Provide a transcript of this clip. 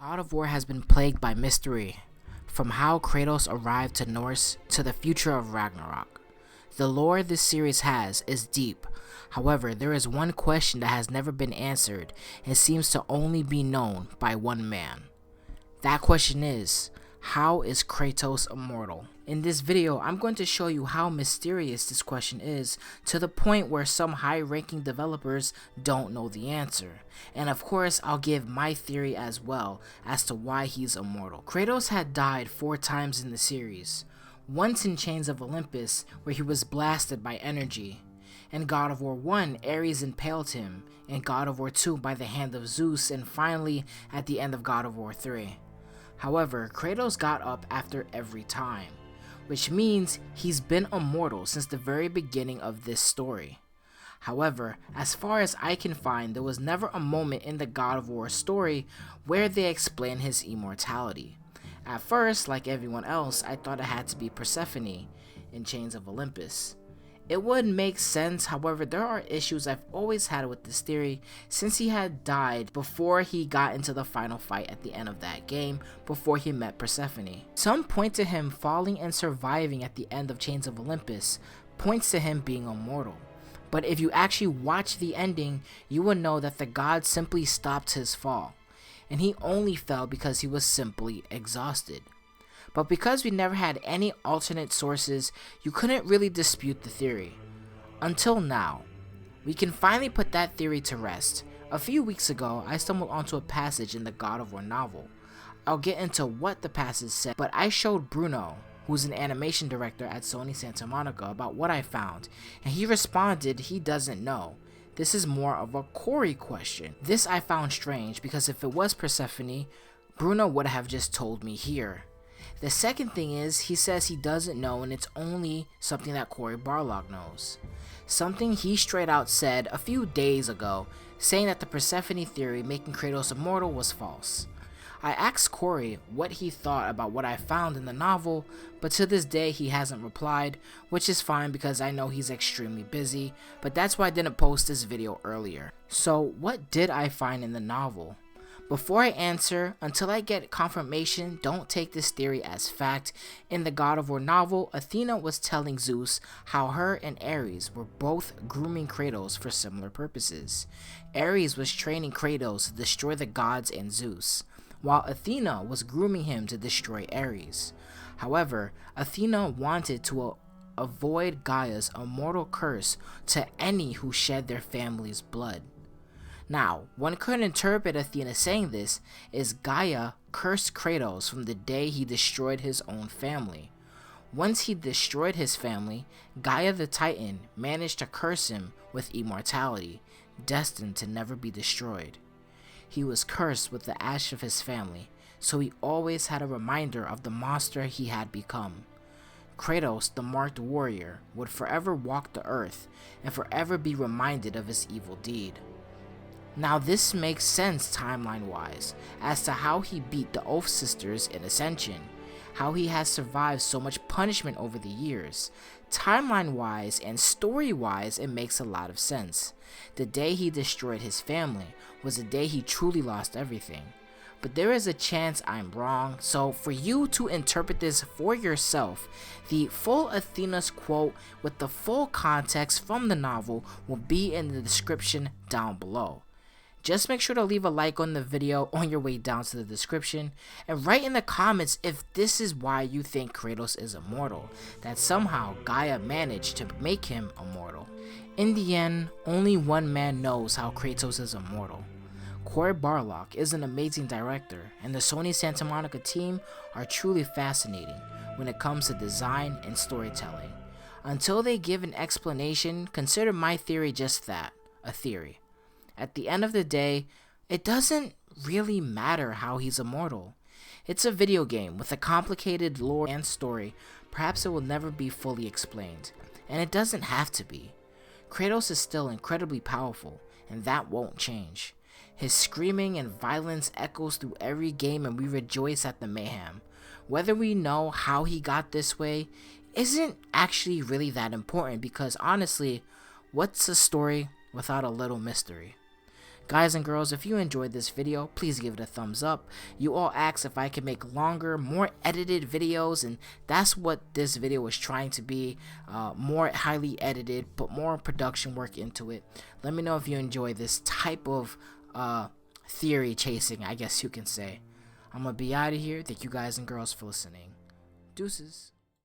God of War has been plagued by mystery, from how Kratos arrived to Norse to the future of Ragnarok. The lore this series has is deep, however there is one question that has never been answered and seems to only be known by one man. That question is, how is Kratos immortal? In this video, I'm going to show you how mysterious this question is, to the point where some high-ranking developers don't know the answer. And of course, I'll give my theory as well as to why he's immortal. Kratos had died 4 times in the series. Once in Chains of Olympus, where he was blasted by energy. In God of War 1, Ares impaled him. In God of War 2, by the hand of Zeus, and finally at the end of God of War 3. However, Kratos got up after every time, which means he's been immortal since the very beginning of this story. However, as far as I can find, there was never a moment in the God of War story where they explain his immortality. At first, like everyone else, I thought it had to be Persephone in Chains of Olympus. It would make sense, however there are issues I've always had with this theory since he had died before he got into the final fight at the end of that game before he met Persephone. Some point to him falling and surviving at the end of Chains of Olympus points to him being immortal. But if you actually watch the ending, you will know that the god simply stopped his fall, and he only fell because he was simply exhausted. But because we never had any alternate sources, you couldn't really dispute the theory. Until now. We can finally put that theory to rest. A few weeks ago, I stumbled onto a passage in the God of War novel. I'll get into what the passage said, but I showed Bruno, who's an animation director at Sony Santa Monica, about what I found, and he responded he doesn't know. This is more of a Corey question. This I found strange because if it was Persephone, Bruno would have just told me here. The second thing is, he says he doesn't know and it's only something that Cory Barlog knows. Something he straight out said a few days ago, saying that the Persephone theory making Kratos immortal was false. I asked Cory what he thought about what I found in the novel, but to this day he hasn't replied, which is fine because I know he's extremely busy, but that's why I didn't post this video earlier. So what did I find in the novel? Before I answer, until I get confirmation, don't take this theory as fact. In the God of War novel, Athena was telling Zeus how her and Ares were both grooming Kratos for similar purposes. Ares was training Kratos to destroy the gods and Zeus, while Athena was grooming him to destroy Ares. However, Athena wanted to avoid Gaia's immortal curse to any who shed their family's blood. Now, one could interpret Athena saying this as Gaia cursed Kratos from the day he destroyed his own family. Once he destroyed his family, Gaia the Titan managed to curse him with immortality, destined to never be destroyed. He was cursed with the ash of his family, so he always had a reminder of the monster he had become. Kratos, the marked warrior, would forever walk the earth and forever be reminded of his evil deed. Now this makes sense timeline-wise, as to how he beat the Oath Sisters in Ascension, how he has survived so much punishment over the years. Timeline-wise and story-wise, it makes a lot of sense. The day he destroyed his family was the day he truly lost everything. But there is a chance I'm wrong, so for you to interpret this for yourself, the full Athena's quote with the full context from the novel will be in the description down below. Just make sure to leave a like on the video on your way down to the description, and write in the comments if this is why you think Kratos is immortal, that somehow Gaia managed to make him immortal. In the end, only one man knows how Kratos is immortal. Cory Barlog is an amazing director, and the Sony Santa Monica team are truly fascinating when it comes to design and storytelling. Until they give an explanation, consider my theory just that, a theory. At the end of the day, it doesn't really matter how he's immortal. It's a video game with a complicated lore and story. Perhaps it will never be fully explained, and it doesn't have to be. Kratos is still incredibly powerful, and that won't change. His screaming and violence echoes through every game, and we rejoice at the mayhem. Whether we know how he got this way isn't actually really that important, because honestly, what's a story without a little mystery? Guys and girls, if you enjoyed this video, please give it a thumbs up. You all asked if I could make longer, more edited videos, and that's what this video was trying to be. More highly edited, put more production work into it. Let me know if you enjoy this type of theory chasing, I guess you can say. I'm gonna be out of here. Thank you guys and girls for listening. Deuces.